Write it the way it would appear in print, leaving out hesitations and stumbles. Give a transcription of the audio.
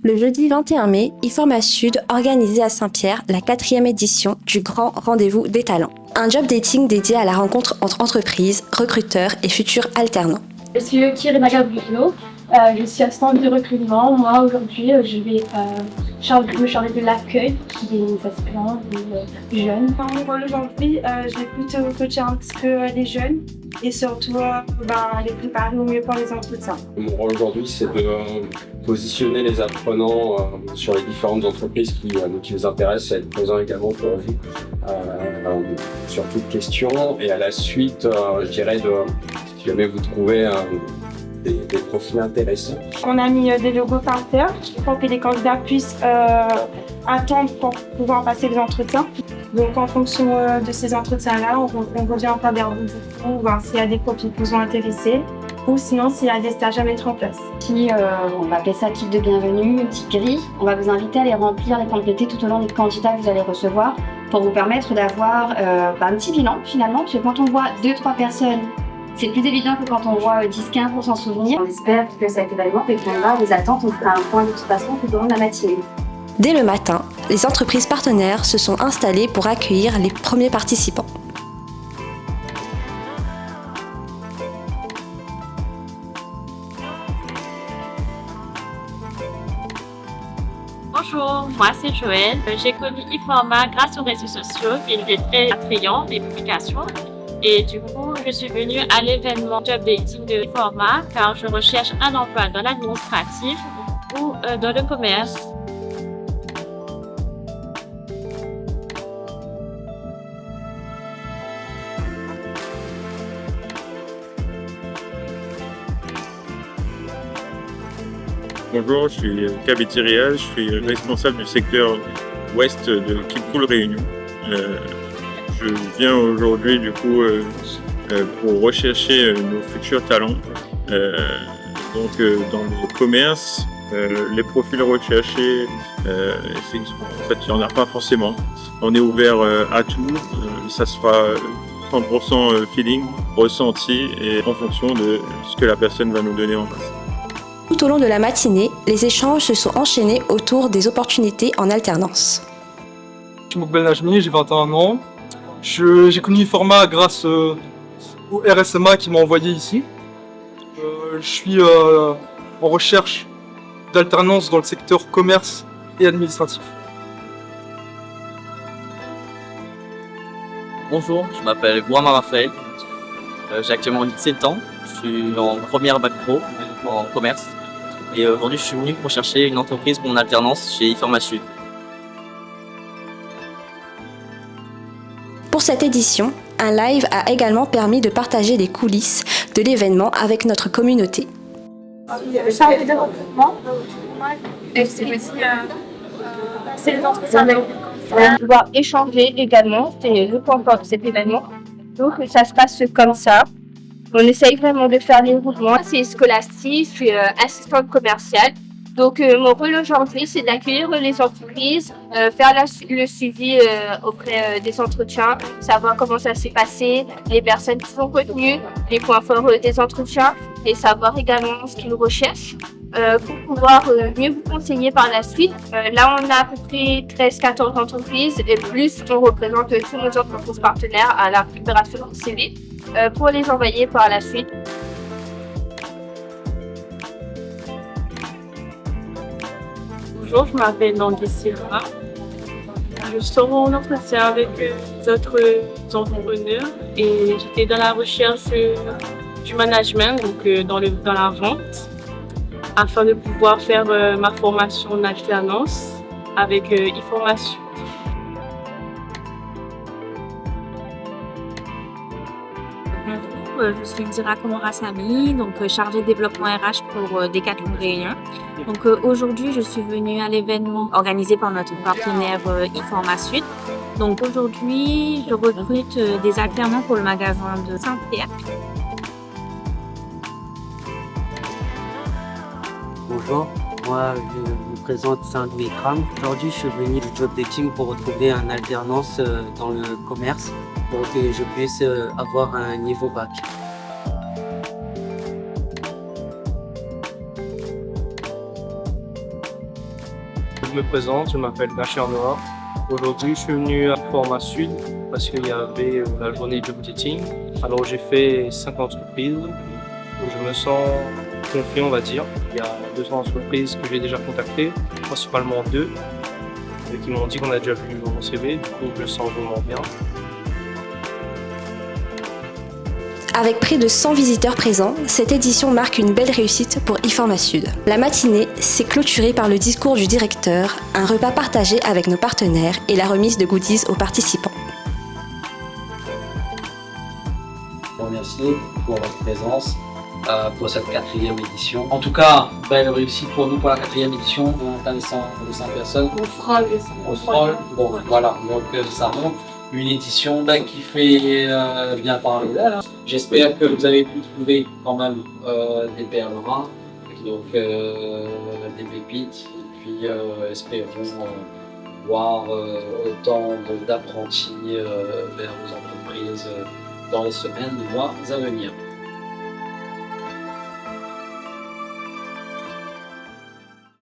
Le jeudi 21 mai, Iforma Sud organisait à Saint-Pierre la 4e édition du Grand Rendez-vous des Talents. Un job dating dédié à la rencontre entre entreprises, recruteurs et futurs alternants. Je suis Kirina Gabriello, je suis assistante de recrutement. Moi, aujourd'hui, je vais me charger de l'accueil des aspirants, des jeunes. Mon rôle aujourd'hui, je vais plutôt coacher un petit peu les jeunes et surtout les préparer au mieux pour les entretiens. Mon rôle aujourd'hui, c'est de positionner les apprenants sur les différentes entreprises qui les intéressent et être présent également pour vous sur toutes questions. Et à la suite, je dirais, si jamais vous trouvez des profils intéressants. On a mis des logos par terre pour que les candidats puissent attendre pour pouvoir passer les entretiens. Donc en fonction de ces entretiens-là, on revient vers vous pour voir s'il y a des profils qui vous ont intéressés ou sinon s'il y a des stages à mettre en place. Puis on va appeler ça kit de bienvenue, une petite grille. On va vous inviter à les remplir, les compléter tout au long des candidats que vous allez recevoir pour vous permettre d'avoir un petit bilan finalement, parce que quand on voit 2-3 personnes, c'est plus évident que quand on voit 10-15 pour s'en souvenir. On espère que cet événement répondra à vos attentes. On fera un point de toute façon tout au long de la matinée. Dès le matin, les entreprises partenaires se sont installées pour accueillir les premiers participants. Bonjour, moi c'est Joël. J'ai connu Iforma grâce aux réseaux sociaux qui étaient très attrayants, des publications. Et du coup, je suis venue à l'événement Job Dating de Iforma car je recherche un emploi dans l'administratif ou dans le commerce. Bonjour, je suis Kabeti Réal, je suis responsable du secteur ouest de Kipoul Réunion. Je viens aujourd'hui du coup pour rechercher nos futurs talents. Donc dans le commerce, les profils recherchés, en fait il n'y en a pas forcément. On est ouvert à tout, ça sera 100% feeling, ressenti et en fonction de ce que la personne va nous donner en face. Tout au long de la matinée, les échanges se sont enchaînés autour des opportunités en alternance. Je suis Moukbel Najmi, j'ai 21 ans. J'ai connu Iforma grâce au RSMA qui m'a envoyé ici. Je suis en recherche d'alternance dans le secteur commerce et administratif. Bonjour, je m'appelle Guama Raphaël. J'ai actuellement 17 ans. Je suis en première bac pro en commerce. Et aujourd'hui, je suis venu pour chercher une entreprise pour mon alternance chez Iforma Sud. Pour cette édition, un live a également permis de partager les coulisses de l'événement avec notre communauté. Chargé de recrutement, et c'est aussi c'est les entretiens. On doit échanger également, c'est le point fort de cet événement. Donc ça se passe comme ça. On essaye vraiment de faire les mouvements. C'est Scholastique, je suis assistante commerciale. Donc mon rôle aujourd'hui, c'est d'accueillir les entreprises, faire le suivi auprès des entretiens, savoir comment ça s'est passé, les personnes qui sont retenues, les points forts des entretiens et savoir également ce qu'ils recherchent pour pouvoir mieux vous conseiller par la suite. Là, on a à peu près 13-14 entreprises et plus on représente tous nos entreprises partenaires à la récupération du CV pour les envoyer par la suite. Bonjour, je m'appelle Nangui Silva. Je sors en entretien avec les autres entrepreneurs et j'étais dans la recherche du management, donc dans la vente, afin de pouvoir faire ma formation en alternance avec Iforma Sud. Je suis Indira Komorasamy, donc chargée de développement RH pour Decathlon Réunion. Donc aujourd'hui, je suis venue à l'événement organisé par notre partenaire Iforma Sud. Donc aujourd'hui, je recrute des alternants pour le magasin de Saint-Pierre. Bonjour, moi je me présente Saint-Louis Kram. Aujourd'hui, je suis venu du job dating pour retrouver une alternance dans le commerce pour que je puisse avoir un niveau bac. je me présente, je m'appelle Nacher Noir. Aujourd'hui, je suis venu à Format Sud parce qu'il y avait la journée job dating. Alors j'ai fait 5 entreprises où je me sens confiant, on va dire. Il y a 200 entreprises que j'ai déjà contactées, principalement 2, qui m'ont dit qu'on a déjà vu mon CV, du coup je le sens vraiment bien. Avec près de 100 visiteurs présents, cette édition marque une belle réussite pour eForma Sud. La matinée s'est clôturée par le discours du directeur, un repas partagé avec nos partenaires et la remise de goodies aux participants. Je vous remercie pour votre présence pour cette 4e édition. En tout cas, belle réussite pour nous pour la 4e édition. On atteint les 100 personnes. On frôle. Bon, voilà, donc ça monte. Une édition qui fait bien parler d'elle. J'espère que vous avez pu trouver quand même des perles rares, donc des pépites, et puis espérons voir autant d'apprentis vers vos entreprises dans les semaines, les mois à venir.